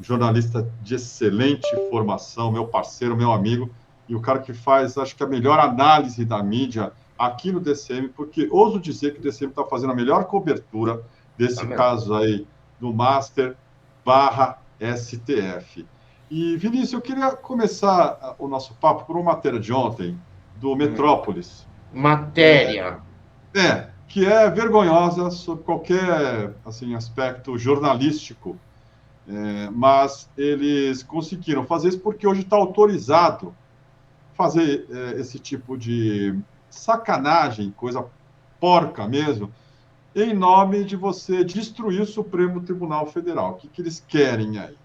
jornalista de excelente formação, meu parceiro, meu amigo, e o cara que faz, acho que a melhor análise da mídia aqui no DCM, porque ouso dizer que o DCM está fazendo a melhor cobertura Tá desse mesmo. caso aí do Master barra STF. E, Vinícius, eu queria começar o nosso papo por uma matéria de ontem, do Hum. Metrópolis, Matéria. que é vergonhosa sob qualquer assim, aspecto jornalístico, mas eles conseguiram fazer isso porque hoje está autorizado fazer esse tipo de sacanagem, coisa porca mesmo, em nome de você destruir o Supremo Tribunal Federal. O que eles querem aí?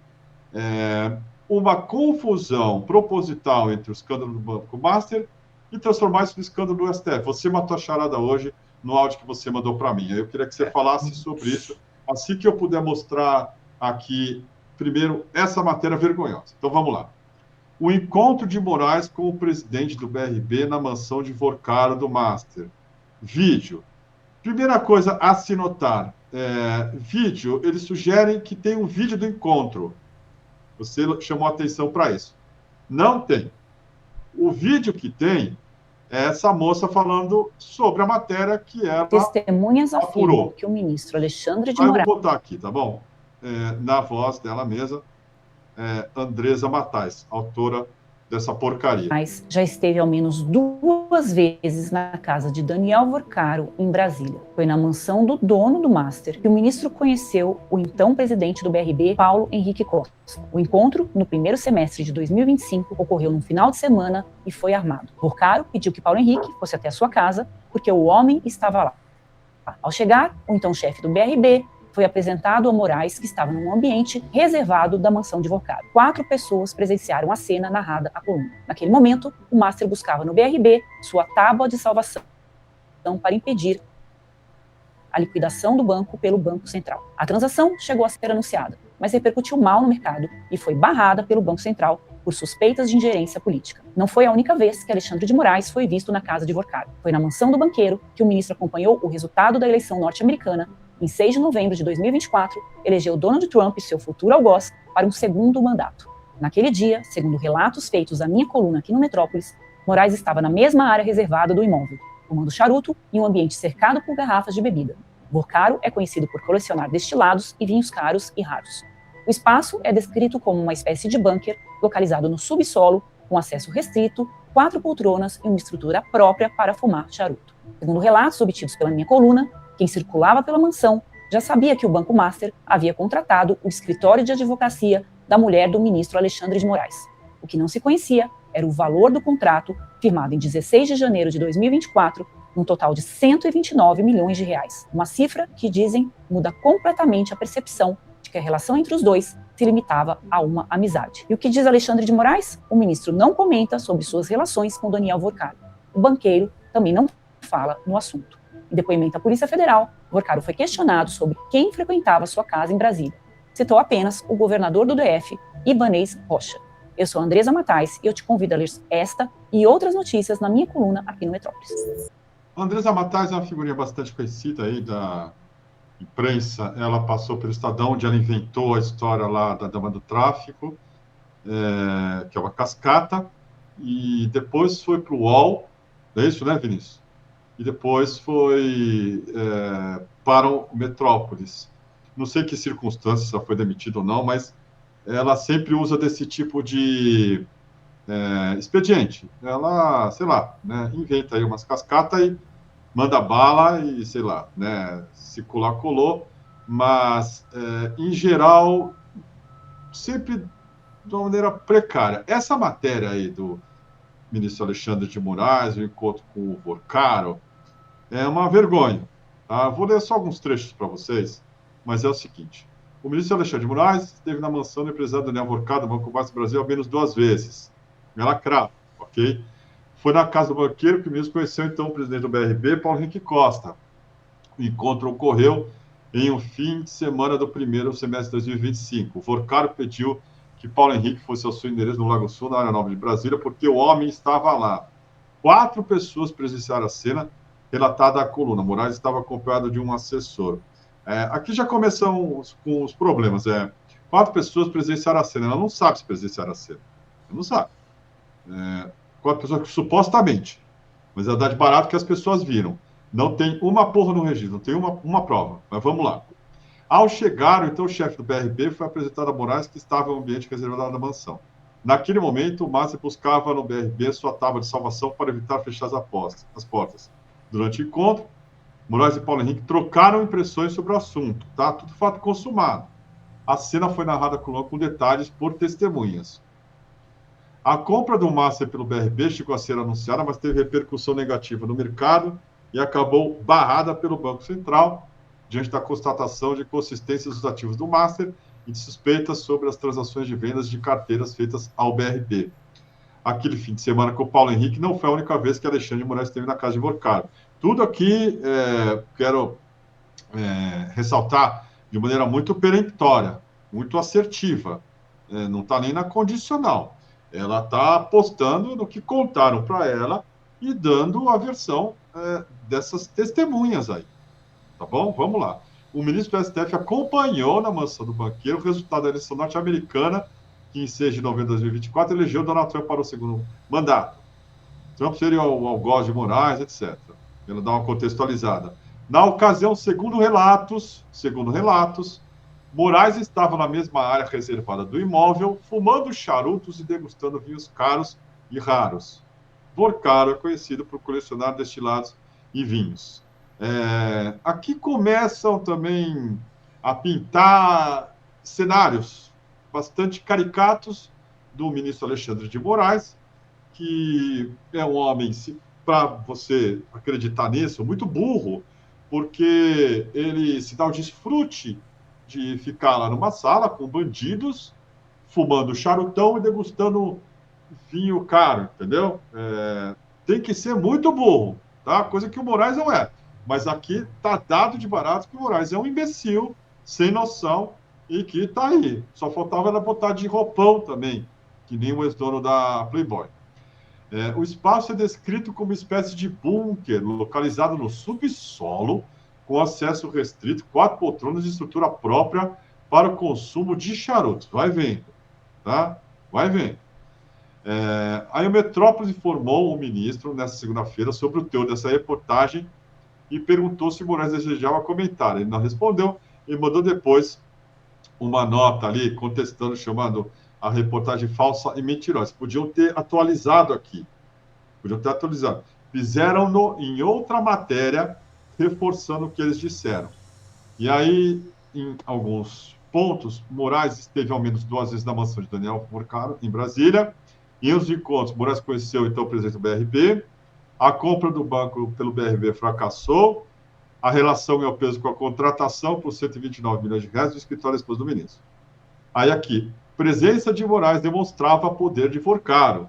Uma confusão proposital entre o escândalo do Banco Master e transformar isso no escândalo do STF. Você matou a charada hoje no áudio que você mandou para mim. Eu queria que você É. falasse sobre isso, assim que eu puder mostrar aqui, primeiro, essa matéria vergonhosa. Então, vamos lá. O encontro de Moraes com o presidente do BRB na mansão de Vorcaro do Master. Vídeo. Primeira coisa a se notar, vídeo, eles sugerem que tem um vídeo do encontro. Você chamou atenção para isso. Não tem. O vídeo que tem é essa moça falando sobre a matéria que ela Testemunhas afirmam apurou. que o ministro Alexandre de Aí eu vou Moraes botar aqui, tá bom? Na voz dela mesma, Andresa Matais, autora dessa porcaria. já esteve ao menos 2 vezes na casa de Daniel Vorcaro, em Brasília. Foi na mansão do dono do Master que o ministro conheceu o então presidente do BRB, Paulo Henrique Costa. O encontro, no primeiro semestre de 2025, ocorreu num final de semana e foi armado. Vorcaro pediu que Paulo Henrique fosse até a sua casa, porque o homem estava lá. Ao chegar, o então chefe do BRB foi apresentado a Moraes, que estava num ambiente reservado da mansão de Vorcaro. 4 pessoas presenciaram a cena narrada à coluna. Naquele momento, o Master buscava no BRB sua tábua de salvação para impedir a liquidação do banco pelo Banco Central. A transação chegou a ser anunciada, mas repercutiu mal no mercado e foi barrada pelo Banco Central por suspeitas de ingerência política. Não foi a única vez que Alexandre de Moraes foi visto na casa de Vorcaro. Foi na mansão do banqueiro que o ministro acompanhou o resultado da eleição norte-americana. Em 6 de novembro de 2024, elegeu Donald Trump, seu futuro algoz, para um segundo mandato. Naquele dia, segundo relatos feitos à minha coluna aqui no Metrópolis, Moraes estava na mesma área reservada do imóvel, fumando charuto em um ambiente cercado por garrafas de bebida. Vorcaro é conhecido por colecionar destilados e vinhos caros e raros. O espaço é descrito como uma espécie de bunker localizado no subsolo, com acesso restrito, 4 poltronas e uma estrutura própria para fumar charuto. Segundo relatos obtidos pela minha coluna, quem circulava pela mansão já sabia que o Banco Master havia contratado o escritório de advocacia da mulher do ministro Alexandre de Moraes. O que não se conhecia era o valor do contrato, firmado em 16 de janeiro de 2024, um total de 129 milhões de reais. Uma cifra que, dizem, muda completamente a percepção de que a relação entre os dois se limitava a uma amizade. E o que diz Alexandre de Moraes? O ministro não comenta sobre suas relações com Daniel Vorcaro. O banqueiro também não fala no assunto. Em depoimento à Polícia Federal, Vorcaro foi questionado sobre quem frequentava sua casa em Brasília. Citou apenas o governador do DF, Ibanez Rocha. Eu sou Andresa Matais e eu te convido a ler esta e outras notícias na minha coluna aqui no Metrópolis. Andresa Matais é uma figurinha bastante conhecida aí da imprensa. Ela passou pelo Estadão, onde ela inventou a história lá da Dama do Tráfico, que é uma cascata, e depois foi para o UOL, é isso, né, Vinícius? E depois foi para o Metrópolis. Não sei que circunstâncias ela foi demitida ou não, mas ela sempre usa desse tipo de expediente. Ela, sei lá, né, inventa aí umas cascatas e manda bala e, sei lá, né, se colar, colou, mas, em geral, sempre de uma maneira precária. Essa matéria aí do ministro Alexandre de Moraes, o encontro com o Vorcaro, é uma vergonha. Tá? Vou ler só alguns trechos para vocês, mas é o seguinte. O ministro Alexandre de Moraes esteve na mansão do empresário Daniel Vorcaro, do Banco Master Brasil, ao menos 2 vezes. Ela crava, ok? Foi na casa do banqueiro que o ministro conheceu, então, o presidente do BRB, Paulo Henrique Costa. O encontro ocorreu em um fim de semana do primeiro semestre de 2025. O Vorcaro pediu que Paulo Henrique fosse ao seu endereço no Lago Sul, na área nobre de Brasília, porque o homem estava lá. 4 pessoas presenciaram a cena relatada à coluna. Moraes estava acompanhado de um assessor. Aqui já começam com os problemas. 4 pessoas presenciaram a cena. Ela não sabe se presenciaram a cena. Ela não sabe. 4 pessoas que supostamente, mas é dar de barato que as pessoas viram. Não tem uma porra no registro, não tem uma prova. Mas vamos lá. Ao chegar, então, o chefe do BRB foi apresentado a Moraes, que estava no ambiente reservado da mansão. Naquele momento, o Márcio buscava no BRB sua tábua de salvação para evitar fechar as portas. Durante o encontro, Moraes e Paulo Henrique trocaram impressões sobre o assunto, tá? Tudo fato consumado. A cena foi narrada com detalhes por testemunhas. A compra do Márcio pelo BRB chegou a ser anunciada, mas teve repercussão negativa no mercado e acabou barrada pelo Banco Central, diante da constatação de consistência dos ativos do Master e de suspeitas sobre as transações de vendas de carteiras feitas ao BRB. Aquele fim de semana com o Paulo Henrique não foi a única vez que Alexandre de Moraes esteve na casa de Vorcaro. Tudo aqui quero ressaltar de maneira muito peremptória, muito assertiva. Não está nem na condicional. Ela está apostando no que contaram para ela e dando a versão dessas testemunhas aí. Tá bom? Vamos lá. O ministro do STF acompanhou na mansão do banqueiro o resultado da eleição norte-americana, que em 6 de novembro de 2024 elegeu Donald Trump para o segundo mandato. Trump seria o algoz de Moraes, etc. Ela dá uma contextualizada. Na ocasião, segundo relatos, Moraes estava na mesma área reservada do imóvel, fumando charutos e degustando vinhos caros e raros. Vorcaro é conhecido por colecionar destilados e vinhos. Aqui começam também a pintar cenários bastante caricatos do ministro Alexandre de Moraes, que é um homem, para você acreditar nisso, muito burro, porque ele se dá o desfrute de ficar lá numa sala com bandidos, fumando charutão e degustando vinho caro, entendeu? Tem que ser muito burro, tá? Coisa que o Moraes não é. Mas aqui está dado de barato que o Moraes é um imbecil, sem noção, e que está aí. Só faltava ela botar de roupão também, que nem o ex-dono da Playboy. O espaço é descrito como uma espécie de bunker, localizado no subsolo, com acesso restrito, 4 poltronas de estrutura própria para o consumo de charutos. Vai vendo, tá? Vai vendo. Aí o Metrópolis informou o ministro, nessa segunda-feira, sobre o teor dessa reportagem e perguntou se Moraes desejava comentar. Ele não respondeu e mandou depois uma nota ali, contestando, chamando a reportagem falsa e mentirosa. Podiam ter atualizado aqui. Fizeram-no em outra matéria, reforçando o que eles disseram. E aí, em alguns pontos, Moraes esteve ao menos 2 vezes na mansão de Daniel Vorcaro, em Brasília. Em uns encontros, Moraes conheceu então o presidente do BRB. A compra do banco pelo BRB fracassou. A relação é o peso com a contratação por 129 milhões de reais do escritório da esposa do ministro. Aí aqui, presença de Moraes demonstrava poder de Vorcaro.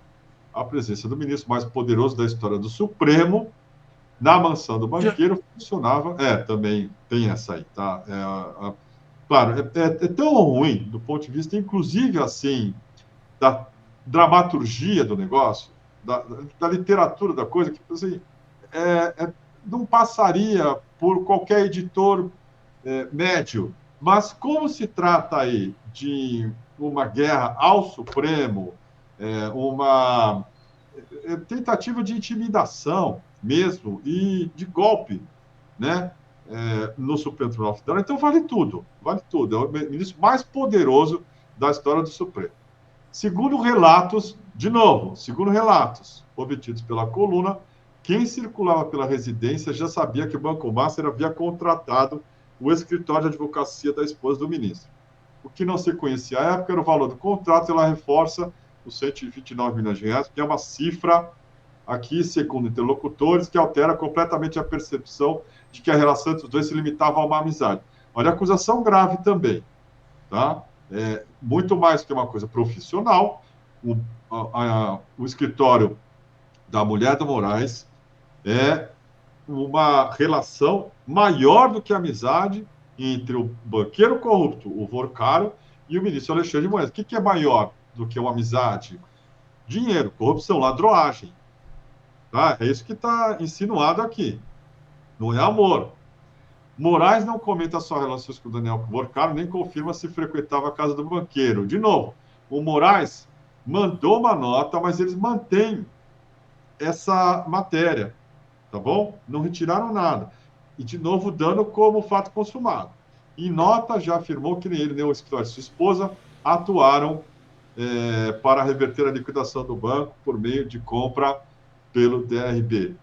A presença do ministro mais poderoso da história do Supremo na mansão do banqueiro funcionava. Também tem essa aí, tá? Claro, é tão ruim do ponto de vista, inclusive, assim, da dramaturgia do negócio, da literatura da coisa, que assim, não passaria por qualquer editor médio. Mas como se trata aí de uma guerra ao Supremo, uma tentativa de intimidação mesmo e de golpe, né, no Supremo Tribunal Federal, então vale tudo. É o ministro mais poderoso da história do Supremo. Segundo relatos obtidos pela coluna, quem circulava pela residência já sabia que o Banco Master havia contratado o escritório de advocacia da esposa do ministro. O que não se conhecia à época era o valor do contrato, e ela reforça os 129 milhões de reais, que é uma cifra, aqui, segundo interlocutores, que altera completamente a percepção de que a relação entre os dois se limitava a uma amizade. Olha, acusação grave também, tá? Muito mais que uma coisa profissional, o escritório da mulher do Moraes é uma relação maior do que a amizade entre o banqueiro corrupto, o Vorcaro, e o ministro Alexandre de Moraes. O que é maior do que uma amizade? Dinheiro, corrupção, ladroagem. Tá? É isso que está insinuado aqui. Não é amor. Moraes não comenta só relações com o Daniel Vorcaro, nem confirma se frequentava a casa do banqueiro. De novo, o Moraes mandou uma nota, mas eles mantêm essa matéria, tá bom? Não retiraram nada. E, de novo, dando como fato consumado. Em nota, já afirmou que nem ele, nem o escritório de sua esposa atuaram para reverter a liquidação do banco por meio de compra pelo DRB.